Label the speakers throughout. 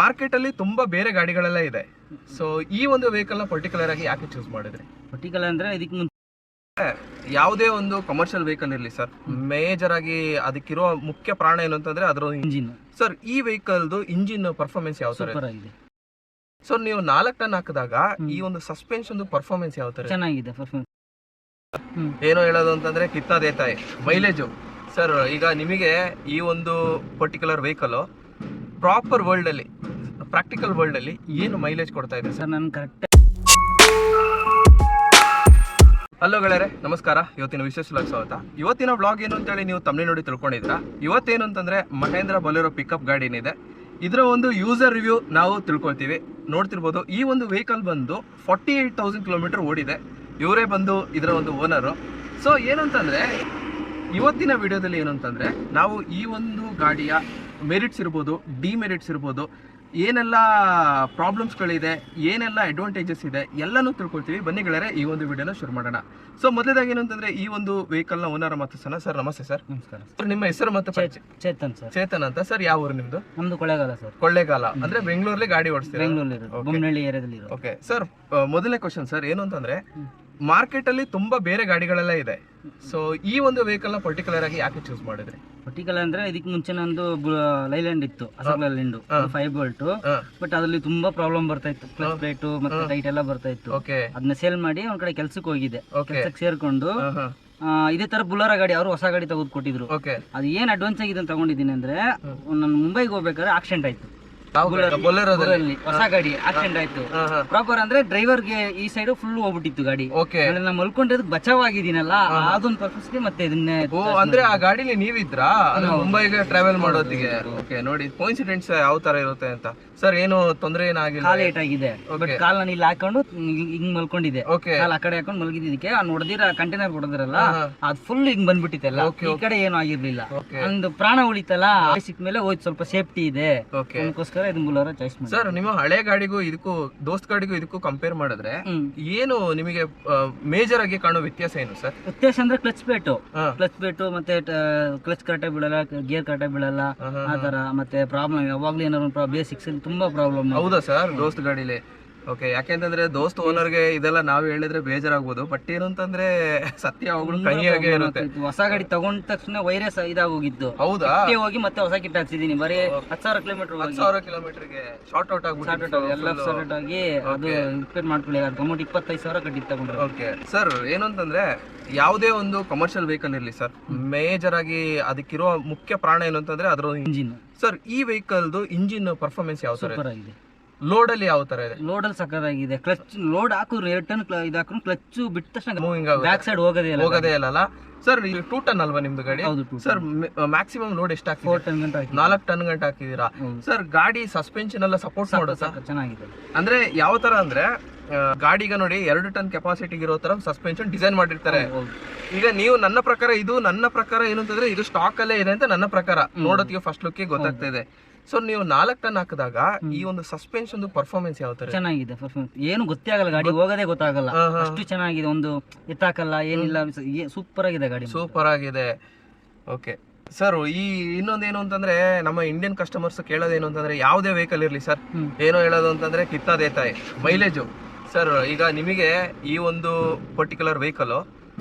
Speaker 1: Market ಅಲ್ಲಿ ತುಂಬಾ ಬೇರೆ ಗಾಡಿಗಳೆಲ್ಲ ಇದೆ. ಸೊ ಈ ಒಂದು ವೆಹಿಕಲ್ ನ ಪರ್ಟಿಕ್ಯುಲರ್ ಆಗಿ ಯಾಕೆ ಚೂಸ್ ಮಾಡಿದ್ರಿ?
Speaker 2: ಪರ್ಟಿಕ್ಯುಲರ್ ಅಂದ್ರೆ ಇದಕ್ಕೆ ಮುಂಚೆ
Speaker 1: ಯಾವುದೇ ಒಂದು ಕಮರ್ಷಿಯಲ್ ವೆಹಿಕಲ್ ಇರಲಿ ಸರ್, ಮೇಜರ್ ಆಗಿ ಅದಕ್ಕಿರೋ ಮುಖ್ಯ ಪ್ರಾಣ ಏನು ಅಂತಂದ್ರೆ ಅದರ
Speaker 2: ಇಂಜಿನ್
Speaker 1: ಸರ್. ಈ ವೆಹಿಕಲ್ದು ಇಂಜಿನ್ ಪರ್ಫಾರ್ಮೆನ್ಸ್ ಯಾವ ತರ?
Speaker 2: ಸೂಪರ್ ಆಗಿದೆ
Speaker 1: ಸರ್ ನೀವು 4 ಟನ್ ಹಾಕಿದಾಗ ಈ ಒಂದು ಸಸ್ಪೆನ್ಷನ್ ಪರ್ಫಾರ್ಮೆನ್ಸ್ ಯಾವ ತರ?
Speaker 2: ಚೆನ್ನಾಗಿದೆ ಪರ್ಫಾರ್ಮೆನ್ಸ್.
Speaker 1: ಏನೋ ಹೇಳೋದು ಅಂತಂದ್ರೆ ಕಿತ್ತದೇ ತಾಯಿ ಮೈಲೇಜು. ಸರ್ ಈಗ ನಿಮಗೆ ಈ ಒಂದು ಪರ್ಟಿಕ್ಯುಲರ್ ವೆಹಿಕಲ್ ಪ್ರಾಪರ್ ವರ್ಲ್ಡ್ ಅಲ್ಲಿ, ಪ್ರಾಕ್ಟಿಕಲ್ ವರ್ಲ್ಡ್ ಅಲ್ಲಿ ಏನು ಮೈಲೇಜ್ ಕೊಡ್ತಾ ಇದೆ ಸರ್?
Speaker 2: ಸರ್ ನಾನು ಕರೆಕ್ಟ್.
Speaker 1: ಹಲೋ ಗೆಳೆಯರೆ, ನಮಸ್ಕಾರ. ಇವತ್ತಿನ ವಿಶೇಷವಾಗಿ ಸ್ವಾಗತ. ಇವತ್ತಿನ ಬ್ಲಾಗ್ ಏನು ಅಂತೇಳಿ ನೀವು ತಮಿಳು ನೋಡಿ ತಿಳ್ಕೊಂಡಿದ್ರ. ಇವತ್ತೇನು ಅಂತಂದ್ರೆ ಮಹೇಂದ್ರ ಬೊಲೆರೋ ಪಿಕಪ್ ಗಾಡಿ ಏನಿದೆ ಇದರ ಒಂದು ಯೂಸರ್ ರಿವ್ಯೂ ನಾವು ತಿಳ್ಕೊಳ್ತೀವಿ. ನೋಡ್ತಿರ್ಬೋದು ಈ ಒಂದು ವೆಹಿಕಲ್ ಬಂದು 48,000 ಕಿಲೋಮೀಟರ್ ಓಡಿದೆ. ಇವರೇ ಬಂದು ಇದರ ಒಂದು ಓನರು. ಸೊ ಏನಂತಂದ್ರೆ ಇವತ್ತಿನ ವಿಡಿಯೋದಲ್ಲಿ ಏನು ಅಂತಂದ್ರೆ ನಾವು ಈ ಒಂದು ಗಾಡಿಯ ಮೆರಿಟ್ಸ್ ಇರ್ಬೋದು, ಡಿಮೆರಿಟ್ಸ್ ಇರ್ಬೋದು, ಏನೆಲ್ಲ ಪ್ರಾಬ್ಲಮ್ಸ್ಗಳಿದೆ, ಏನೆಲ್ಲ ಅಡ್ವಾಂಟೇಜಸ್ ಇದೆ ಎಲ್ಲನೂ ತಿಳ್ಕೊಳ್ತೀವಿ. ಬನ್ನಿ ಗೆಳೆಯರೆ, ಈ ಒಂದು ವಿಡಿಯೋನ ಶುರು ಮಾಡೋಣ. ಸೊ ಮೊದಲೇದಾಗಿ ಏನಂತಂದ್ರೆ ಈ ಒಂದು ವೆಹಿಕಲ್ ನ ಓನರ್ ಮಾತಾಡ್ಸೋಣ. ಸರ್ ನಮಸ್ತೆ ಸರ್.
Speaker 2: ನಮಸ್ಕಾರ
Speaker 1: ಸರ್ ನಿಮ್ಮ ಹೆಸರು ಮತ್ತೆ
Speaker 2: ಚೇತನ್ ಸರ್.
Speaker 1: ಚೇತನ್ ಅಂತ ಸರ್. ಯಾವ ಊರು ನಿಮ್ದು?
Speaker 2: ನಮ್ದು ಕೊಳ್ಳೇಗಾಲ ಸರ್.
Speaker 1: ಕೊಳ್ಳೇಗಾಲ ಅಂದ್ರೆ ಬೆಂಗಳೂರಲ್ಲಿ ಗಾಡಿ ಓಡಿಸ್ತೀರಾ?
Speaker 2: ಬೆಂಗಳೂರಲ್ಲಿ ಬೊಮ್ಮನಹಳ್ಳಿ ಏರಿಯಾದಲ್ಲಿ.
Speaker 1: ಓಕೆ ಸರ್, ಮೊದಲನೇ ಕ್ವಶನ್ ಸರ್ ಏನು ಅಂತಂದ್ರೆ ಮಾರ್ಕೆಟ್ ಅಲ್ಲಿ ತುಂಬಾ ಬೇರೆ ಗಾಡಿಗಳೆಲ್ಲ ಇದೆ. ಸೊ ಈ ಒಂದು ವೆಹಿಕಲ್ ನ ಪರ್ಟಿಕ್ಯುಲರ್ ಆಗಿ ಯಾಕೆ ಚೂಸ್ ಮಾಡಿದ್ರಿ?
Speaker 2: ಪರ್ಟಿಕ್ಯುಲರ್ ಅಂದ್ರೆ ಇದಕ್ಕೆ ಮುಂಚೆ ನಂದು ಲೈಲ್ಯಾಂಡ್ ಇತ್ತು, ಅಶೋಕ್ ಲೈಲ್ಯಾಂಡ್ 5 ಬೋಲ್ಟ್. ಬಟ್ ಅದ್ರಲ್ಲಿ ತುಂಬಾ ಪ್ರಾಬ್ಲಮ್ ಬರ್ತಾ ಇತ್ತು, ಕ್ಲಚ್ ಪ್ಲೇಟ್ ಮತ್ತೆ ಟೈಟ್ ಎಲ್ಲ ಬರ್ತಾ ಇತ್ತು. ಅದನ್ನ ಸೇಲ್ ಮಾಡಿ ಒಂದ್ ಕಡೆ ಕೆಲ್ಸಕ್ಕೆ ಹೋಗಿದ್ದೆ. ಕೆಲ್ಸಕ್ಕೆ ಸೇರ್ಕೊಂಡು ಇದೇ ತರ ಬುಲರ ಗಾಡಿ ಅವರು ಹೊಸ ಗಾಡಿ ತೆಗೆದು ಕೊಟ್ಟಿದ್ರು. ಅದು ಏನ್ ಅಡ್ವಾನ್ಸ್ ಆಗಿದೆ ಅಂತ ತಗೊಂಡಿದ್ದೀನಿ ಅಂದ್ರೆ, ನಾನು ಮುಂಬೈಗೆ ಹೋಗ್ಬೇಕಾದ್ರೆ ಆಕ್ಸಿಡೆಂಟ್ ಆಯ್ತು. ಹೊಸ ಗಾಡಿ ಆಕ್ಸಿಡೆಂಟ್ ಆಯ್ತು. ಪ್ರಾಪರ್ ಅಂದ್ರೆ ಡ್ರೈವರ್ಗೆ ಈ ಸೈಡ್ ಫುಲ್ ಹೋಗ್ಬಿಟ್ಟಿತ್ತು ಗಾಡಿ. ನಾನು ಮಲ್ಕೊಂಡಿದ್ದಕ್ಕೆ ಬಚಾವ್ ಆಗಿದ್ದೀನಲ್ಲ, ಅದೊಂದು ಪರ್ಪಸ್ ಗೆ ಮತ್ತೆ ಇದನ್ನೇ.
Speaker 1: ಅಂದ್ರೆ ಆ ಗಾಡಿಲಿ ನೀವಿದ್ರಾ ಮುಂಬೈಗೆ ಟ್ರಾವೆಲ್ ಮಾಡೋದಿಗೆ? ಓಕೆ, ನೋಡಿ ಕೋಇನ್ಸಿಡೆಂಟ್ಸ್ ಯಾವ ತರ ಇರುತ್ತೆ ಅಂತ. ಸರ್ ಏನು ತೊಂದರೆ ಏನಾಗಿಲ್ಲ?
Speaker 2: ಕಾಲ್ ಏಟ್ ಆಗಿದೆ. ಬಟ್ ಕಾಲ್ ನಾನು ಇಲ್ಲಿ ಹಾಕೊಂಡು ಹಿಂಗ್ ಮಲ್ಕೊಂಡಿದ್ದೆ. ಕಾಲ್ ಆ ಕಡೆ ಹಾಕೊಂಡು ಮಲಗಿದ್ದಕ್ಕೆ ನೋಡಿದಿರ ಕಂಟೈನರ್ ಕೊಡೋದಿರಲ್ಲ, ಅದ್ ಫುಲ್ ಹಿಂಗ್ ಬಂದ್ಬಿಟ್ಟಿತ್ತಲ್ಲ, ಈ ಕಡೆ ಏನು ಆಗಿರ್ಲಿಲ್ಲ. ಒಂದು ಪ್ರಾಣ ಉಳಿತಲ್ಲ, ಸಿಕ್ಕ ಮೇಲೆ ಹೋಯ್ತು. ಸ್ವಲ್ಪ ಸೇಫ್ಟಿ ಇದೆ ಅದಕ್ಕೋಸ್ಕರ ಇದನ್ನ ಬುಲೋರೋ ಚಾಯ್ಸ್ ಮಾಡಿ.
Speaker 1: ಸರ್ ನಿಮ್ಮ ಹಳೆ ಗಾಡಿಗೂ ಇದಕ್ಕೂ, ದೋಸ್ತ್ ಗಾಡಿಗೂ ಇದಕ್ಕೂ ಕಂಪೇರ್ ಮಾಡಿದ್ರೆ ಏನು ನಿಮಗೆ ಮೇಜರ್ ಆಗಿ ಕಾಣೋ ವ್ಯತ್ಯಾಸ ಏನು ಸರ್?
Speaker 2: ವ್ಯತ್ಯಾಸ ಅಂದ್ರೆ ಕ್ಲಚ್ ಪ್ಲೇಟ್ ಮತ್ತೆ ಕ್ಲಚ್ ಕರೆಕ್ಟಾಗಿ ಬೀಳಲ್ಲ, ಗೇರ್ ಕರೆಕ್ಟಾಗಿ ಬೀಳಲ್ಲ, ಆ ತರ. ಮತ್ತೆ ಪ್ರಾಬ್ಲಮ್ ಯಾವಾಗ್ಲೂ ಏನಾದ್ರು ಬೇಸಿಕ್ಸ್ ತುಂಬಾ ಪ್ರಾಬ್ಲಮ್.
Speaker 1: ಹೌದಾ ಸರ್ ದೋಸ್ತ್ ಗಾಡಿಲಿ? ಓಕೆ, ಯಾಕೆಂತಂದ್ರೆ ದೋಸ್ತ್ ಓನರ್ಗೆ ಇದೆಲ್ಲ ನಾವು ಹೇಳಿದ್ರೆ ಬೇಜಾರಾಗ್ಬೋದು. ಬಟ್ ಏನು ಅಂತಂದ್ರೆ ಸತ್ಯ ಯಾವಾಗ್ಲೂ ಕೈಯಾಗೆ ಇರುತ್ತೆ.
Speaker 2: ಹೊಸ ಗಾಡಿ ತಗೊಂಡ ತಕ್ಷಣ ವೈರಸ್ ಇದಾಗೋಗಿದ್ದು.
Speaker 1: ಹೌದಾ?
Speaker 2: ಹೋಗಿ ಮತ್ತೆ ಹೊಸ ಕಿಟ್ ಹಾಕ್ಸಿದೀನಿ. ಬರೀ 10,000 ಕಿಲೋಮೀಟರ್
Speaker 1: 10,000 ಕಿಲೋಮೀಟರ್ಗೆ ಶಾರ್ಟ್ ಔಟ್ ಆಗ್ಬಿಟ್ಟು
Speaker 2: ಎಲ್ಲ ಶಾರ್ಟ್ ಆಗಿ ಅದು ರಿಪೇರ್ ಮಾಡ್ಕೊಳ್ಳಿ. ಅದು ಅಮೌಂಟ್ 25,000 ಕಟ್ಟಿ ತಗೊಂಡ್ರೆ.
Speaker 1: ಓಕೆ ಸರ್, ಏನು ಅಂತಂದ್ರೆ ಯಾವುದೇ ಒಂದು ಕಮರ್ಷಿಯಲ್ ವೆಹಿಕಲ್ ಇರಲಿ ಸರ್, ಮೇಜರ್ ಆಗಿ ಅದಕ್ಕಿರೋ ಮುಖ್ಯ ಪ್ರಾಣ ಏನು ಅಂತಂದ್ರೆ ಅದರ
Speaker 2: ಇಂಜಿನ್.
Speaker 1: ಸರ್ ಈ ವೆಹಿಕಲ್ದು ಇಂಜಿನ್ ಪರ್ಫಾರ್ಮೆನ್ಸ್ ಯಾವ ತರ?
Speaker 2: ಸೂಪರ್ ಆಗಿದೆ.
Speaker 1: ಲೋಡ್ ಅಲ್ಲಿ ಯಾವ ತರ ಇದೆ?
Speaker 2: ಲೋಡ್ ಅಲ್ಲಿ ಸಕ್ಕತ್ತಾಗಿದೆ. ಕ್ಲಚ್ ಲೋಡ್ ಹಾಕಿದ್ರು 2 ಟನ್ ಇದಾಕ್ರು, ಕ್ಲಚ್ ಬಿಟ್ಟ ತಕ್ಷಣ
Speaker 1: ಮೂವಿಂಗ್
Speaker 2: ಬ್ಯಾಕ್ ಸೈಡ್ ಹೋಗೋದೇ ಇಲ್ಲ.
Speaker 1: ಸರ್ 2 ಟನ್ ಅಲ್ವಾ ನಿಮ್ದು ಗಾಡಿ? ಸರ್ ಮ್ಯಾಕ್ಸಿಮಮ್ ಲೋಡ್ ಎಷ್ಟು ಹಾಕಿ?
Speaker 2: 4 ಟನ್ ಗಂಟೆ
Speaker 1: 4 ಟನ್ ಗಂಟೆ ಹಾಕಿದೀರಾ ಸರ್. ಗಾಡಿ ಸಸ್ಪೆನ್ಷನ್ ಎಲ್ಲ ಸಪೋರ್ಟ್ ಮಾಡೋದು
Speaker 2: ಚೆನ್ನಾಗಿದೆ.
Speaker 1: ಅಂದ್ರೆ ಯಾವ ತರ ಅಂದ್ರೆ ಗಾಡಿಗ ನೋಡಿ 2 ಟನ್ ಕೆಪಾಸಿಟಿ ಇರೋ ತರ ಸಸ್ಪೆನ್ಷನ್ ಡಿಸೈನ್ ಮಾಡಿರ್ತಾರೆ. ಈಗ ನೀವು ನನ್ನ ಪ್ರಕಾರ ಏನು ಅಂತಂದ್ರೆ ಇದು ಸ್ಟಾಕ್ ಅಲ್ಲೇ ಇದೆ ಅಂತ ನನ್ನ ಪ್ರಕಾರ ನೋಡೋದಕ್ಕೆ ಫಸ್ಟ್ ಲುಕ್ ಗೊತ್ತಾಗ್ತಾ ಇದೆ. ಸೊ ನೀವು 4 ಟನ್ ಹಾಕಿದಾಗ ಈ ಒಂದು ಸಸ್ಪೆನ್ಷನ್ ಪರ್ಫಾರ್ಮೆನ್ಸ್ ಯಾವ ತರ?
Speaker 2: ಚೆನ್ನಾಗಿದೆ ಪರ್ಫಾರ್ಮೆನ್ಸ್. ಏನು ಗೊತ್ತೇ ಆಗಲ್ಲ, ಗಾಡಿ ಹೋಗೋದೇ ಗೊತ್ತಾಗಲ್ಲ, ಅಷ್ಟು ಚೆನ್ನಾಗಿದೆ. ಒಂದು ಎತ್ತಾಕಲ್ಲ ಏನಿಲ್ಲ, ಸೂಪರ್ ಆಗಿದೆ ಗಾಡಿ,
Speaker 1: ಸೂಪರ್ ಆಗಿದೆ. ಓಕೆ ಸರ್, ಈ ಇನ್ನೊಂದೇನು ಅಂತಂದ್ರೆ ನಮ್ಮ ಇಂಡಿಯನ್ ಕಸ್ಟಮರ್ಸ್ ಕೇಳೋದೇನು ಅಂತಂದ್ರೆ ಯಾವುದೇ ವೆಹಿಕಲ್ ಇರಲಿ ಸರ್, ಏನೋ ಹೇಳೋದು ಅಂತಂದ್ರೆ ಕಿತ್ತದೇ ತಾಯಿ ಮೈಲೇಜು. ಸರ್ ಈಗ ನಿಮಗೆ ಈ ಒಂದು ಪರ್ಟಿಕ್ಯುಲರ್ ವೆಹಿಕಲ್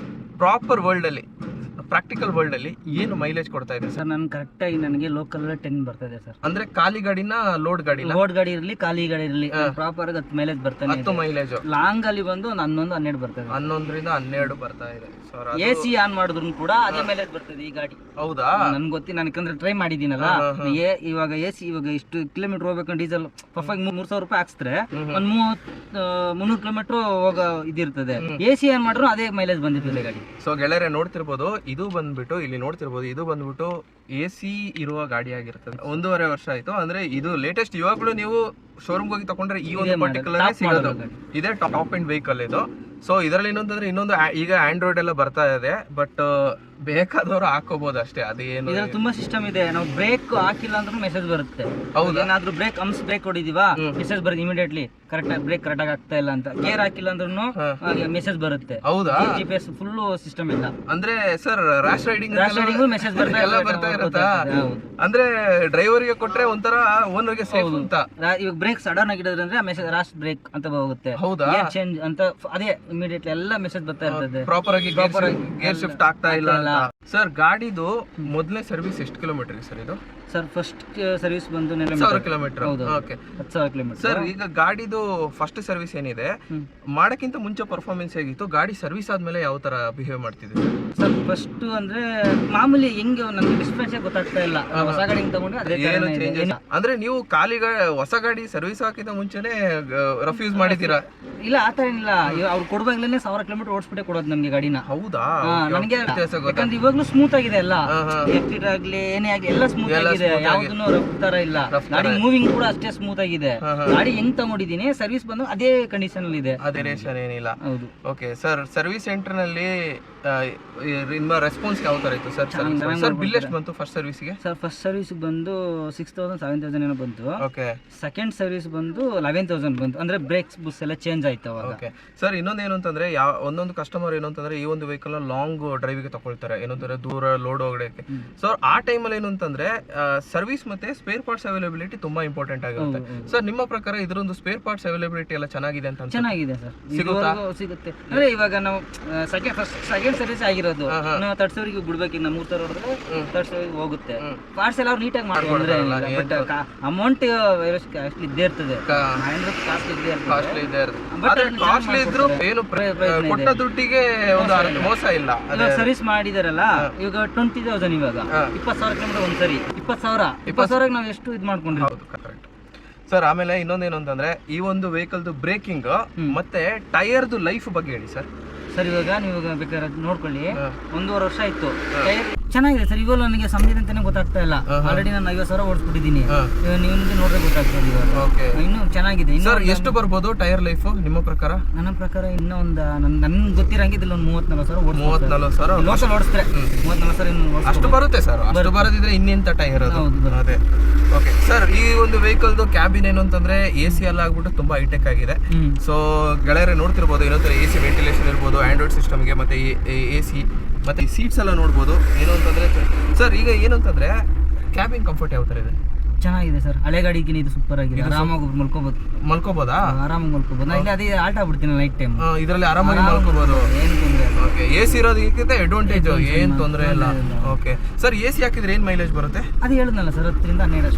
Speaker 1: ಪ್ರಾಪರ್ ವರ್ಲ್ಡ್ ಅಲ್ಲಿ, ಪ್ರಾಕ್ಟಿಕಲ್ ವರ್ಲ್ಡ್ ಅಲ್ಲಿ ಏನು ಮೈಲೇಜ್ ಕೊಡ್ತಾ ಇದೆ
Speaker 2: ಸರ್? ನಾನು ಕರೆಕ್ಟ್ ಆಗಿ ನನಗೆ ಲೋಕಲ್ 10 ಬರ್ತಾ ಇದೆ ಸರ್.
Speaker 1: ಅಂದ್ರೆ ಖಾಲಿ ಗಾಡಿನ ಲೋಡ್ ಗಾಡಿ
Speaker 2: ಇರಲಿ, ಖಾಲಿ ಗಾಡಿ ಇರಲಿ, ಪ್ರಾಪರ್ 10 ಮೈಲೇಜ್ ಬರ್ತಾನೆ.
Speaker 1: 10 ಮೈಲೇಜ್.
Speaker 2: ಲಾಂಗ್ ಅಲ್ಲಿ ಬಂದು 11-12 ಬರ್ತದೆ.
Speaker 1: 11ರಿಂದ 12 ಬರ್ತಾ ಇದೆ.
Speaker 2: AC ಆನ್ ಮಾಡಿದ್ರು ಕೂಡ ಅದೇ ಮೈಲೇಜ್ ಬರ್ತದೆ ಈ ಗಾಡಿ.
Speaker 1: ಹೌದಾ?
Speaker 2: ನನ್ಗೆ ಗೊತ್ತಿ, ನಾನು ಯಾಕಂದ್ರೆ ಟ್ರೈ ಮಾಡಿದ್ದೀನಲ್ಲ. ಇವಾಗ AC ಇವಾಗ ಇಷ್ಟು ಕಿಲೋಮೀಟರ್ ಹೋಗ್ಬೇಕಂದ್ರೆ ಡೀಸೆಲ್ ಪರ್ಫೆಕ್ಟ್ 3,000 ರೂಪಾಯಿ ಹಾಕ್ಸಿದ್ರೆ ಒಂದ್ 300 ಕಿಲೋಮೀಟರ್ ಹೋಗ ಇದಿರ್ತದೆ. AC ಆನ್ ಮಾಡಿದ್ರು ಅದೇ ಮೈಲೇಜ್ ಬಂದಿರ್ತದೆ ಗಾಡಿ.
Speaker 1: ಸೊ ಗೆಳೆಯರೆ ನೋಡ್ತಿರ್ಬೋದು, ಇದು ಬಂದ್ಬಿಟ್ಟು ಇಲ್ಲಿ ನೋಡ್ತಿರ್ಬೋದು, ಇದು ಬಂದ್ಬಿಟ್ಟು AC ಇರುವ ಗಾಡಿ ಆಗಿರ್ತದೆ. 1.5 ವರ್ಷ ಆಯ್ತು. ಅಂದ್ರೆ ಇದು ಲೇಟೆಸ್ಟ್. ಇವಾಗ್ಲೂ ನೀವು ಶೋರೂಮ್ ಹೋಗಿ ತಗೊಂಡ್ರೆ ಈ ಒಂದು ಪರ್ಟಿಕ್ಯುಲರ್ ಸಿಗೋದು ಇದೇ ಟಾಪ್ ಎಂಡ್ ವೆಹಿಕಲ್ ಇದು. ಸೊ ಇದರಲ್ಲಿ ಇನ್ನೊಂದು ಈಗ ಆಂಡ್ರಾಯ್ಡ್ ಎಲ್ಲ ಬರ್ತಾ ಇದೆ. ಬಟ್ ಬೇಕಾದವರು ಹಾಕೋಬಹುದು ಅಷ್ಟೇ, ಅದೇನು
Speaker 2: ಇದ್ರಲ್ಲಿ ತುಂಬಾ ಸಿಸ್ಟಮ್ ಇದೆ. ನಾವು ಬ್ರೇಕ್ ಹಾಕಿಲ್ಲ ಅಂದ್ರೂ ಮೆಸೇಜ್ ಬರುತ್ತೆ.
Speaker 1: ಹೌದಾ?
Speaker 2: ಏನಾದ್ರೂ ಬ್ರೇಕ್ ಬ್ರೇಕ್ ಹೊಡಿದೀವಾ ಮೆಸೇಜ್ ಬರುತ್ತೆ ಇಮಿಡಿಯೇಟ್ಲಿ, ಕರೆಕ್ಟ್ ಆಗಿ ಬ್ರೇಕ್ ಕರೆಕ್ಟ್ ಆಗಿ ಆಗ್ತಾ ಇಲ್ಲ ಅಂತ. ಗೇರ್ ಹಾಕಿಲ್ಲ ಅಂದ್ರೂ ಮೆಸೇಜ್ ಬರುತ್ತೆ.
Speaker 1: ಹೌದಾ?
Speaker 2: GPS ಫುಲ್ ಸಿಸ್ಟಮ್ ಇಲ್ಲ.
Speaker 1: ಅಂದ್ರೆ ಸರ್ ರ್ಯಾಶ್ ರೈಡಿಂಗ್
Speaker 2: ಮೆಸೇಜ್
Speaker 1: ಎಲ್ಲ ಬರ್ತಾ ಇರುತ್ತಾ? ಅಂದ್ರೆ ಡ್ರೈವರ್ಗೆ ಕೊಟ್ರೆ ಒಂಥರ ಓನರ್ಗೆ ಸೇಫ್ ಅಂತ.
Speaker 2: ಇವಾಗ ಬ್ರೇಕ್ ಸಡನ್ ಆಗಿರೋದ್ರೆ ಅಂದ್ರೆ ಮೆಸೇಜ್ ರಾಶ್ ಬ್ರೇಕ್ ಅಂತ ಹೋಗುತ್ತೆ.
Speaker 1: ಹೌದಾ?
Speaker 2: ಗೇರ್ ಚೇಂಜ್ ಅಂತ ಅದೇ ಇಮಿಡಿಯೇಟ್ಲಿ ಎಲ್ಲ ಮೆಸೇಜ್ ಬರ್ತಾ ಇರ್ತದೆ.
Speaker 1: ಪ್ರಾಪರ್ ಆಗಿ ಗೇರ್ ಶಿಫ್ಟ್ ಆಗ್ತಾ ಇಲ್ಲ ಅಂತ. ಸರ್ ಗಾಡಿದು ಮೊದಲನೇ ಸರ್ವಿಸ್ ಎಷ್ಟು ಕಿಲೋಮೀಟರ್ ಸರ್ ಇದು?
Speaker 2: ಸರ್ ಫಸ್ಟ್ ಸರ್ವಿಸ್ ಬಂದು
Speaker 1: 10,000 ಕಿಲೋಮೀಟರ್. Okay
Speaker 2: 10,000 kilometre.
Speaker 1: ಸರ್ ಈಗ ಗಾಡಿದು ಫಸ್ಟ್ ಸರ್ವಿಸ್ ಏನಿದೆ ಮಾಡಕ್ಕಿಂತ ಮುಂಚೆ ಪರ್ಫಾರ್ಮೆನ್ಸ್ ಹೇಗಿತ್ತು, ಗಾಡಿ ಸರ್ವಿಸ್ ಆದ್ಮೇಲೆ ಯಾವ ತರ ಬಿಹೇವ್ ಮಾಡ್ತಿದ್ವಿ?
Speaker 2: ಸರ್ ಫಸ್ಟ್ ಅಂದ್ರೆ ಮಾಮೂಲಿ ಹೆಂಗೆ ನಮ್ಗೆ ಡಿಸ್ಪೆನ್ಸ್ ಗೊತ್ತಾಗ್ತಾ ಇಲ್ಲ. ಹೊಸ ಗಾಡಿ ತಗೊಂಡ್ರೆ ಅದೇ
Speaker 1: ಏನು ಚೇಂಜಸ್? ಅಂದ್ರೆ ನೀವು ಹೊಸ ಗಾಡಿ ಸರ್ವಿಸ್ ಹಾಕಿದ ಮುಂಚೆನೆ ರೆಫ್ಯೂಸ್ ಮಾಡಿದ್ದೀರಾ?
Speaker 2: ಇಲ್ಲ ಆತರ ಏನಿಲ್ಲ, ಅವ್ರು ಕೊಡುವಾಗ್ಲೇನೆ 1000 ಕಿಲೋಮೀಟರ್ ಓಡಿಸ್ಬಿಟ್ಟೆ ಕೊಡೋದು ನಮ್ಗೆ ಗಾಡಿನ.
Speaker 1: ಹೌದಾ?
Speaker 2: ನನಗೆ ಯಾಕಂದ್ರೆ ಇವಾಗ್ಲೂ ಸ್ಮೂತ್ ಆಗಿದೆ ಎಲ್ಲ, ಎಕ್ಸಿಟ್ ಆಗ್ಲಿ ಏನೇ ಆಗ್ಲಿ ಎಲ್ಲ ಸ್ಮೂತ್ ಆಗಿದೆ, ಯಾವ್ದನ್ನು ರಫ್ ತರ ಇಲ್ಲ. ಗಾಡಿ ಮೂವಿಂಗ್ ಕೂಡ ಅಷ್ಟೇ ಸ್ಮೂತ್ ಆಗಿದೆ. ಗಾಡಿ ಹೆಂಗ್ ತಗೊಂಡಿದೀನಿ ಸರ್ವಿಸ್ ಬಂದು ಅದೇ ಕಂಡೀಷನ್ ಅಲ್ಲಿ ಇದೆ,
Speaker 1: ಅದೇ ರೇಷನ್ ಏನಿಲ್ಲ.
Speaker 2: ಹೌದು.
Speaker 1: ಓಕೆ ಸರ್, ಸರ್ವಿಸ್ ಸೆಂಟರ್ ನಲ್ಲಿ ನಿಮ್ಮ ರೆಸ್ಪಾನ್ಸ್ ಯಾವ ತರ ಇತ್ತು ಸರ್? ಸರ್ ಬಿಲ್ ಎಷ್ಟು ಬಂತು ಫಸ್ಟ್ ಸರ್ವಿಸ್ಗೆ? ಸರ್
Speaker 2: ಫಸ್ಟ್ ಸರ್ವಿಸ್ ಬಂದು 6,000 7,000 ಏನೋ ಬಂತು.
Speaker 1: ಓಕೆ.
Speaker 2: ಸೆಕೆಂಡ್ ಸರ್ವಿಸ್ ಬಂದು 11,000 ಬಂತು. ಅಂದ್ರೆ ಬ್ರೇಕ್ಸ್ ಬುಸ್ ಎಲ್ಲ ಚೇಂಜ್ ಆಯ್ತು ಅವಾಗ.
Speaker 1: ಓಕೆ ಸರ್, ಇನ್ನೊಂದೇನು ಅಂತಂದ್ರೆ ಒಂದೊಂದು ಕಸ್ಟಮರ್ ಏನು ಅಂತಂದ್ರೆ ಈ ಒಂದು ವೆಹಿಕಲ್ ಲಾಂಗ್ ಡ್ರೈವಿಗೆ ತಗೊಳ್ತಾರೆ, ಏನಂತಾರೆ ದೂರ ಲೋಡ್ ಹೋಗಕ್ಕೆ. ಸೊ ಆ ಟೈಮಲ್ಲಿ ಏನು ಅಂತಂದ್ರೆ ಸರ್ವಿಸ್ ಮತ್ತೆ ಸ್ಪೇರ್ ಪಾರ್ಟ್ಸ್ ಅವೈಲಬಿಲಿಟಿ ತುಂಬಾ ಇಂಪಾರ್ಟೆಂಟ್ ಆಗಿರುತ್ತೆ. ಸರ್ ನಿಮ್ಮ ಪ್ರಕಾರ ಇದರೊಂದು ಸ್ಪೇರ್ ಪಾರ್ಟ್ಸ್ ಅವೈಲಬಿಲಿಟಿ ಎಲ್ಲ ಚೆನ್ನಾಗಿದೆ ಅಂತ?
Speaker 2: ಚೆನ್ನಾಗಿದೆ ಸರ್, ಸಿಗುತ್ತೆ. ಅಂದ್ರೆ ಇವಾಗ ನಾವು ಸೆಕೆಂಡ್ ಸರ್ವಿಸ್ ಆಗಿರೋದು ನಾವು ತಡ್ಸೋರಿಗೆ ಬಿಡ್ಬೇಕು. ಇನ್ನು 3,000 ಹೊಡೆದ್ರೆ ತಡ್ಸೋರಿಗೆ ಹೋಗುತ್ತೆ. ಪಾರ್ಟ್ಸ್ ಎಲ್ಲ ಅವ್ರು ನೀಟಾಗಿ ಮಾಡ್ಕೊಂಡ್ರೆ ಬಟ್ ಅಮೌಂಟ್ ಇದ್ದೇ ಇರ್ತದೆ,
Speaker 1: ಕಾಸ್ಟ್ಲಿ ಇದ್ರು ಏನು ಕೊಟ್ಟ ದುಡ್ಡಿಗೆ ಒಂದು ಮೋಸ ಇಲ್ಲ.
Speaker 2: ಸರ್ವಿಸ್ ಮಾಡಿದಾರಲ್ಲ ಇವಾಗ 20,000, ಇವಾಗ 20,000 ಕಿಲೋಮೀಟರ್ ಒಂದ್ಸರಿ 20,000 ನಾವು ಎಷ್ಟು ಇದು ಮಾಡ್ಕೊಂಡ್ರಿ.
Speaker 1: ಹೌದು ಕರೆಕ್ಟ್ ಸರ್. ಆಮೇಲೆ ಇನ್ನೊಂದೇನು ಅಂತಂದ್ರೆ ಈ ಒಂದು ವೆಹಿಕಲ್ದು ಬ್ರೇಕಿಂಗ್ ಮತ್ತೆ ಟೈರ್ದು ಲೈಫ್ ಬಗ್ಗೆ ಹೇಳಿ ಸರ್.
Speaker 2: ಸರ್ ಇವಾಗ ನೀವು ಬೇಕಾದ್ರೆ ನೋಡ್ಕೊಳ್ಳಿ, 1.5 ವರ್ಷ ಆಯ್ತು, ಟೈರ್ ಚೆನ್ನಾಗಿದೆ ಸರ್. ಇವಾಗ ನನಗೆ ಸಮಯ ಅಂತಾನೆ ಗೊತ್ತಾಗ್ತಾ ಇಲ್ಲ. ಆಲ್ರೆಡಿ ನಾನು 50,000 ಓಡಿಸ್ಬಿಟ್ಟಿದ್ದೀನಿ. ನಿಮ್ಗೆ ನೋಡ್ರೆ ಗೊತ್ತಾಗ್ತದೆ ಇವಾಗ ಇನ್ನು ಚೆನ್ನಾಗಿದೆ.
Speaker 1: ಸರ್ ಎಷ್ಟು ಬರ್ಬೋದು ಟೈರ್ ಲೈಫ್ ನಿಮ್ಮ ಪ್ರಕಾರ?
Speaker 2: ನನ್ನ ಪ್ರಕಾರ ಇನ್ನೂ ಒಂದು ನನ್ಗೆ ಗೊತ್ತಿರಂಗೆ ಇದ್ರಲ್ಲಿ ಒಂದು
Speaker 1: 34,000
Speaker 2: ಲೋಕಲ್ ಓಡಿಸ್ತಾರೆ. 34,000
Speaker 1: ಅಷ್ಟು ಬರುತ್ತೆ ಸರ್. ಅಷ್ಟು ಬರೋದಿದ್ರೆ ಇನ್ನೆಂತ ಟೈರ್ ಅದು? ಅದೇ. ಓಕೆ ಸರ್, ಈ ಒಂದು ವೆಹಿಕಲ್ದು ಕ್ಯಾಬಿನ್ ಏನು ಅಂತಂದ್ರೆ AC ಎಲ್ಲ ಆಗ್ಬಿಟ್ಟು ತುಂಬಾ ಹೈಟೆಕ್ ಆಗಿದೆ. ಸೊ ಗೆಳೆಯರೆ ನೋಡ್ತಿರ್ಬೋದು, ಏನಂತಾರೆ AC ವೆಂಟಿಲೇಷನ್ ಇರ್ಬೋದು, ಆಂಡ್ರಾಯ್ಡ್ ಸಿಸ್ಟಮ್ಗೆ ಮತ್ತೆ AC ಮತ್ತೆ ಈ ಸೀಟ್ಸ್ ಎಲ್ಲ ನೋಡ್ಬೋದು. ಏನು ಅಂತಂದ್ರೆ ಸರ್ ಈಗ ಏನು ಅಂತಂದ್ರೆ ಕ್ಯಾಬಿನ್ ಕಂಫರ್ಟ್ ಯಾವ ತರ ಇದೆ?
Speaker 2: ಚೆನ್ನಾಗಿದೆ ಸರ್, ಹಳೆ ಗಾಡಿಗಿನ ಇದು ಸೂಪರ್ ಆಗಿದೆ. ಆರಾಮಾಗಿ
Speaker 1: ಮಲ್ಕೋಬೋದಾ?
Speaker 2: ಆರಾಮಾಗಿ ಮಲ್ಕೋಬಹುದು. ನಾನು ಇಲ್ಲಿ ಅದೇ ಆಲ್ಟ್ ಆಗ್ಬಿಡ್ತೀನಿ ನೈಟ್ ಟೈಮ್,
Speaker 1: ಇದರಲ್ಲಿ ಆರಾಮಾಗಿ ಮಲ್ಕೋಬಹುದು.
Speaker 2: ಏನು ತೊಂದರೆ ಇಲ್ಲ.
Speaker 1: ಓಕೆ, AC ಇರೋದಕ್ಕಿಂತ ಅಡ್ವಾಂಟೇಜ್, ಏನು ತೊಂದರೆ ಇಲ್ಲ. ಓಕೆ ಸರ್, AC ಹಾಕಿದ್ರೆ ಏನು ಮೈಲೇಜ್ ಬರುತ್ತೆ?
Speaker 2: ಅದು ಹೇಳಿದ್ನಲ್ಲ ಸರ್, 10 ರಿಂದ 12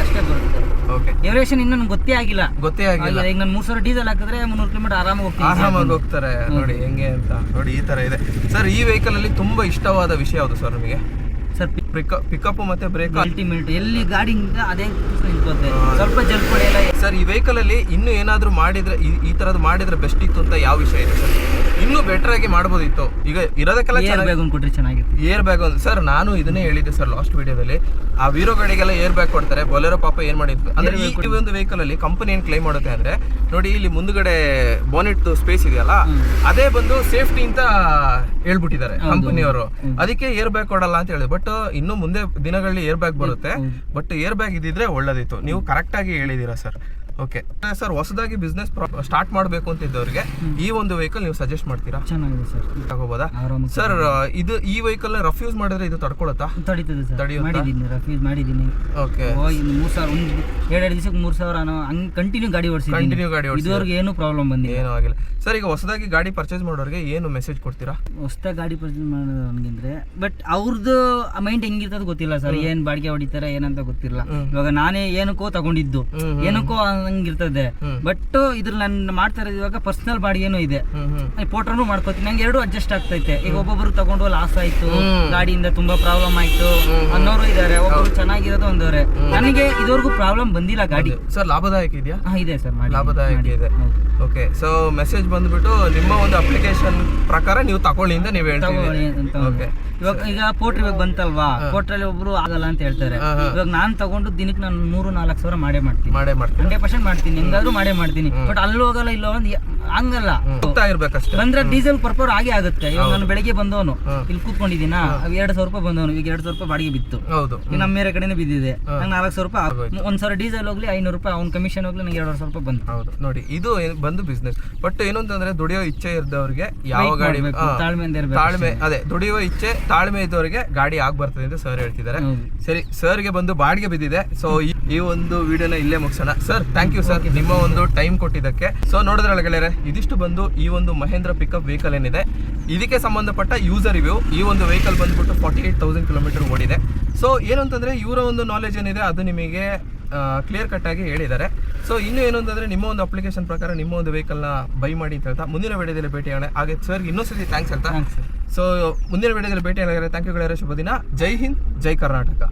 Speaker 2: ಅಷ್ಟೇ ಬರುತ್ತೆ.
Speaker 1: ಓಕೆ,
Speaker 2: ಎವರೇಷನ್ ಇನ್ನೂ ನನಗೆ ಗೊತ್ತೇ ಆಗಿಲ್ಲ. ಈಗ ನಾನು 3,000 ಡೀಸೆಲ್ ಹಾಕಿದ್ರೆ 300 ಕಿಲೋಮೀಟರ್ ಆರಾಮಾಗಿ
Speaker 1: ಹೋಗ್ತಾರೆ. ನೋಡಿ ಹೆಂಗೆ ಅಂತ, ನೋಡಿ ಈ ತರ ಇದೆ ಸರ್. ಈ ವೆಹಿಕಲ್ ಅಲ್ಲಿ ತುಂಬಾ ಇಷ್ಟವಾದ ವಿಷಯ ಯಾವುದು ಸರ್ ನಿಮಗೆ?
Speaker 2: ಸರ್
Speaker 1: ಪಿಕಪ್ ಮತ್ತೆ ಬ್ರೇಕ್
Speaker 2: ಅಲ್ಟಿಮೇಟ್, ಎಲ್ಲಿ ಗಾಡಿ ಅದೇ ನಿಂತ್ಕೋತೆ, ಸ್ವಲ್ಪ ಜಲ್ಪ್ ಹೊಡೆಯಲ್ಲ
Speaker 1: ಸರ್. ಈ ವೆಹಿಕಲ್ ಅಲ್ಲಿ ಇನ್ನೂ ಏನಾದ್ರೂ ಮಾಡಿದ್ರೆ ಈ ತರದ್ ಮಾಡಿದ್ರೆ ಬೆಸ್ಟ್ ಇತ್ತು ಅಂತ ಯಾವ ವಿಷಯ ಇದೆ ಸರ್? ಇನ್ನೂ ಬೆಟರ್ ಆಗಿ ಮಾಡ್ಬೋದಿತ್ತು. ಈಗ ಇರೋದಕ್ಕೆಲ್ಲ
Speaker 2: ಏರ್ ಬ್ಯಾಗ್ ಒಂದು ಕೊಟ್ರೆ ಚೆನ್ನಾಗಿತ್ತು.
Speaker 1: ಏರ್ ಬ್ಯಾಗ್ ಒಂದು ಸರ್, ನಾನು ಇದನ್ನೇ ಹೇಳಿದ್ದೆ ಸರ್ ಲಾಸ್ಟ್ ವಿಡಿಯೋದಲ್ಲಿ. ಆ ವೀರೋ ಗಾಡಿಗೆಲ್ಲ ಏರ್ ಬ್ಯಾಗ್ ಕೊಡ್ತಾರೆ, ಬೊಲೆರೋ ಪಾಪ ಏನ್ ಮಾಡಿತ್ತು ಅಂದ್ರೆ ಈ ಒಂದು ವೆಹಿಕಲ್ ಅಲ್ಲಿ ಕಂಪನಿ ಏನ್ ಕ್ಲೈಮ್ ಮಾಡುತ್ತೆ ಅಂದ್ರೆ, ನೋಡಿ ಇಲ್ಲಿ ಮುಂದ್ಗಡೆ ಬೋನೆಟ್ ಸ್ಪೇಸ್ ಇದೆಯಲ್ಲ, ಅದೇ ಬಂದು ಸೇಫ್ಟಿ ಅಂತ ಹೇಳ್ಬಿಟ್ಟಿದ್ದಾರೆ ಕಂಪನಿಯವರು. ಅದಕ್ಕೆ ಏರ್ ಬ್ಯಾಗ್ ಕೊಡಲ್ಲ ಅಂತ ಹೇಳಿದ್ರು. ಬಟ್ ಇನ್ನು ಮುಂದೆ ದಿನಗಳಲ್ಲಿ ಏರ್ ಬ್ಯಾಗ್ ಬರುತ್ತೆ. ಬಟ್ ಏರ್ ಬ್ಯಾಗ್ ಇದ್ದಿದ್ರೆ ಒಳ್ಳೇದಿತ್ತು. ನೀವು ಕರೆಕ್ಟ್ ಆಗಿ ಹೇಳಿದೀರಾ ಸರ್. ಓಕೆ ಸರ್, ಹೊಸದಾಗಿ ಬಿಸ್ನೆಸ್ ಸ್ಟಾರ್ಟ್ ಮಾಡಬೇಕು ಅಂತ ಇದ್ದವರಿಗೆ ಈ ಒಂದು ವೆಹಿಕಲ್ ನೀವು ಸಜೆಸ್ಟ್ ಮಾಡ್ತೀರಾ?
Speaker 2: ಚೆನ್ನಾಗಿದೆ ಸರ್,
Speaker 1: ತಗೋಬೋದಾ ಸರ್? ಇದು ಈ ವೆಹಿಕಲ್ ರಫ್ ಯೂಸ್ ಮಾಡಿದ್ರೆ ಇದು ತಡ್ಕೊಳುತ್ತಾ?
Speaker 2: ತಡೀತದೆ ಸರ್, ಮಾಡಿದ್ದೀನಿ, ರಫ್ ಯೂಸ್ ಮಾಡಿದ್ದೀನಿ.
Speaker 1: ಓಕೆ,
Speaker 2: 3,000 2 ದಿವಸಕ್ಕೆ 3,000 ಹಂಗೆ ಕಂಟಿನ್ಯೂ ಗಾಡಿ ಓಡಿಸಿದ್ದೀನಿ. ಇದುವರೆಗೂ ಏನು ಪ್ರಾಬ್ಲಮ್ ಬಂದಿಲ್ಲ,
Speaker 1: ಏನೂ ಆಗಿಲ್ಲ ಸರ್. ಈಗ ಹೊಸದಾಗಿ ಗಾಡಿ ಪರ್ಚೇಸ್ ಮಾಡೋರಿಗೆ ಏನು ಮೆಸೇಜ್ ಕೊಡ್ತೀರಾ?
Speaker 2: ಹೊಸದಾಗಿ ಗಾಡಿ ಪರ್ಚೇಸ್ ಮಾಡೋದಂದ್ರೆ ಬಟ್ ಅವ್ರದ್ದು ಮೈಂಡ್ ಹೆಂಗಿರ್ತದೆ ಗೊತ್ತಿಲ್ಲ ಸರ್. ಏನ್ ಬಾಡಿಗೆ ಹೊಡಿತಾರೆ ಏನಂತ ಗೊತ್ತಿಲ್ಲ. ಇವಾಗ ನಾನೇ ಏನಕ್ಕೋ ತಗೊಂಡಿದ್ದು, ಏನಕ್ಕೋ ಹಂಗಿರ್ತದೆ. ಬಟ್ ಇದ್ರಲ್ಲಿ ನಾನು ಮಾಡ್ತಾ ಇರೋದು ಇವಾಗ ಪರ್ಸನಲ್ ಬಾಡಿಗೆನೂ ಇದೆ, ಪೋಟ್ರನು ಮಾಡ್ಕೋತೀನಿ. ನಂಗೆ ಎರಡು ಅಡ್ಜಸ್ಟ್ ಆಗ್ತೈತೆ. ಈಗ ಒಬ್ಬೊಬ್ರು ತಗೊಂಡು ಲಾಸ್ ಆಯ್ತು, ಗಾಡಿಯಿಂದ ತುಂಬಾ ಪ್ರಾಬ್ಲಮ್ ಆಯ್ತು ಅನ್ನೋರು ಇದಾರೆ, ಒಬ್ಬರು ಚೆನ್ನಾಗಿರೋದು ಒಂದವ್ರೆ. ನನಗೆ ಇದುವರೆಗೂ ಪ್ರಾಬ್ಲಮ್ ಬಂದಿಲ್ಲ ಗಾಡಿ.
Speaker 1: ಸರ್ ಲಾಭದಾಯಕ ಇದೆಯಾ?
Speaker 2: ಇದೆ ಸರ್,
Speaker 1: ಲಾಭದಾಯಕ ಇದೆ. ಓಕೆ, ಸೊ ಮೆಸೇಜ್ ಬಂದ್ಬಿಟ್ಟು ನಿಮ್ಮ ಒಂದು ಅಪ್ಲಿಕೇಶನ್ ಪ್ರಕಾರ ನೀವು ತಗೊಳ್ಳಿ ಅಂತ ನೀವು ಹೇಳ್ತೀವಿ.
Speaker 2: ಈಗ ಪೋಟ್ರ್ ಇವಾಗ ಬಂತಲ್ವಾ, ಪೋಟ್ರಲ್ಲಿ ಒಬ್ರು ಆಗಲ್ಲ ಅಂತ ಹೇಳ್ತಾರೆ. ಇವಾಗ ನಾನ್ ತಗೊಂಡು ದಿನಕ್ಕೆ ನಾನು 3-4 ಸಾವಿರ ಮಾಡೇ ಮಾಡ್ತೀನಿ, 100% ಮಾಡ್ತೀನಿ, ಹೆಂಗಾದ್ರೂ ಮಾಡೇ ಮಾಡ್ತೀನಿ. ಬಟ್ ಅಲ್ಲಿ ಹೋಗಲ್ಲ, ಇಲ್ಲ ಒಂದು ಹಂಗಲ್ಲ,
Speaker 1: ಹೋಗ್ತಾ ಇರ್ಬೇಕಷ್ಟೇ.
Speaker 2: ಬಂದ್ರೆ ಡೀಸೆಲ್ ಪರ್ಪರ್ ಆಗೇ ಆಗುತ್ತೆ. ಇವಾಗ ನಾನು ಬೆಳಗ್ಗೆ ಬಂದವನು ಇಲ್ಲಿ ಕೂತ್ಕೊಂಡಿದ್ದೀನ, 2,000 ರೂಪಾಯಿ ಬಂದವನು, ಈಗ 2,000 ರೂಪಾಯಿ ಬಾಡಿಗೆ ಬಿತ್ತು.
Speaker 1: ಹೌದು,
Speaker 2: ಈಗ ನಮ್ಮ ಮೇರೆ ಕಡೆನೇ ಬಿದ್ದಿದೆ. ನಂಗೆ 400 ರೂಪಾಯಿ, 1,000 ಡೀಸೆಲ್ ಹೋಗ್ಲಿ 500 ರೂಪಾಯಿ ಅವ್ನ ಕಮಿಷನ್ ಹೋಗ್ಲಿ, ನಂಗೆ 2,000 ರೂಪಾಯಿ ಬಂತು.
Speaker 1: ಹೌದು ನೋಡಿ, ಇದು ಬಂದು ಬಿಸ್ನೆಸ್. ಬಟ್ ಏನು ಅಂತಂದ್ರೆ ದುಡಿಯೋ ಇಚ್ಛೆ ಇದ್ದವ್ರಿಗೆ ಯಾವ ಗಾಡಿ, ತಾಳ್ಮೆ, ಅದೇ ದುಡಿಯುವ ಇಚ್ಛೆ ತಾಳ್ಮೆ ಇದ್ದವರಿಗೆ ಗಾಡಿ ಆಗ್ ಬರ್ತದೆ ಅಂತ ಸರ್ ಹೇಳ್ತಿದ್ದಾರೆ. ಸರಿ, ಸರ್ಗೆ ಬಂದು ಬಾಡಿಗೆ ಬಿದ್ದಿದೆ. ಸೊ ಈ ಒಂದು ವಿಡಿಯೋನ ಇಲ್ಲೇ ಮುಗಿಸೋಣ. ಸರ್, ಥ್ಯಾಂಕ್ ಯು ಸರ್, ನಿಮ್ಮ ಒಂದು ಟೈಮ್ ಕೊಟ್ಟಿದ್ದಕ್ಕೆ. ಸೊ ನೋಡಿದ್ರಲ್ಲ ಗೆಳೆಯರೆ, ಇದಿಷ್ಟು ಬಂದು ಈ ಒಂದು ಮಹೇಂದ್ರ ಪಿಕಪ್ ವೆಹಿಕಲ್ ಏನಿದೆ ಇದಕ್ಕೆ ಸಂಬಂಧಪಟ್ಟ ಯೂಸರ್ ರಿವ್ಯೂ. ಈ ಒಂದು ವೆಹಿಕಲ್ ಬಂದ್ಬಿಟ್ಟು 48,000 ಕಿಲೋಮೀಟರ್ ಓಡಿದೆ. ಸೊ ಏನು ಅಂತಂದ್ರೆ ಇವರ ಒಂದು ನಾಲೆಜ್ ಏನಿದೆ ಅದು ನಿಮಗೆ ಕ್ಲಿಯರ್ ಕಟ್ ಆಗಿ ಹೇಳಿದ್ದಾರೆ. ಸೊ ಇನ್ನು ಏನು ಅಂತಂದ್ರೆ ನಿಮ್ಮ ಒಂದು ಅಪ್ಲಿಕೇಶನ್ ಪ್ರಕಾರ ನಿಮ್ಮ ಒಂದು ವೆಹಿಕಲ್ನ ಬೈ ಮಾಡಿ ಅಂತ ಹೇಳ್ತಾ ಮುಂದಿನ ವಿಡಿಯೋದಲ್ಲಿ ಭೇಟಿ ಆಗೋಣ. ಹಾಗೆ ಸರ್ಗೆ ಇನ್ನೊಂದ್ಸತಿ ಥ್ಯಾಂಕ್ಸ್ ಹೇಳ್ತಾ. ಸೊ ಮುಂದಿನ ವಿಡಿಯೋದಲ್ಲಿ ಭೇಟಿ ಆಗೋಣ. ಥ್ಯಾಂಕ್ ಯು ಗೆಳೆಯರೆ, ಶುಭ ದಿನ. ಜೈ ಹಿಂದ್, ಜೈ ಕರ್ನಾಟಕ.